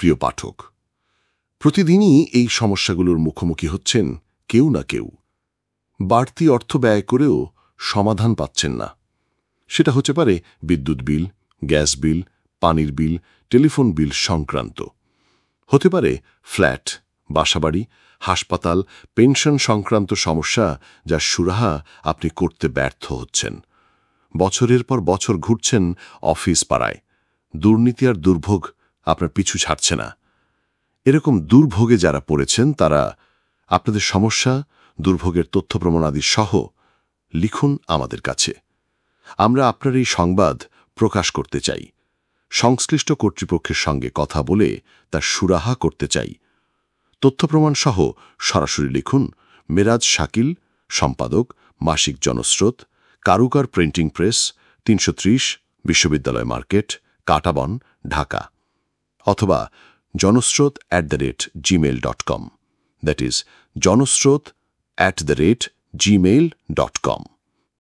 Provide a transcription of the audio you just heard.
প্রিয় পাঠক, প্রতিদিনই এই সমস্যাগুলোর মুখোমুখি হচ্ছেন কেউ না কেউ। বাড়তি অর্থ ব্যয় করেও সমাধান পাচ্ছেন না। সেটা হতে পারে বিদ্যুৎ বিল, গ্যাস বিল, পানির বিল, টেলিফোন বিল সংক্রান্ত। হতে পারে ফ্ল্যাট, বাসাবাড়ি, হাসপাতাল, পেনশন সংক্রান্ত সমস্যা, যার সুরাহা আপনি করতে ব্যর্থ হচ্ছেন। বছরের পর বছর ঘুরছেন অফিস পাড়ায়, দুর্নীতি আর দুর্ভোগ আপনার পিছু ছাড়ছে না। এরকম দুর্ভোগে যারা পড়েছেন তারা আপনাদের সমস্যা, দুর্ভোগের তথ্য প্রমাণাদি সহ লিখুন আমাদের কাছে। আমরা আপনার এই সংবাদ প্রকাশ করতে চাই, সংশ্লিষ্ট কর্তৃপক্ষের সঙ্গে কথা বলে তার সুরাহা করতে চাই। তথ্য প্রমাণ সহ সরাসরি লিখুন মেরাজ শাকিল, সম্পাদক, মাসিক জনস্রোত, কারুকার প্রিন্টিং প্রেস, ৩৩০ বিশ্ববিদ্যালয় মার্কেট, কাঁটাবন, ঢাকা, অথবা janosrot@gmail.com, that is janosrot@gmail.com।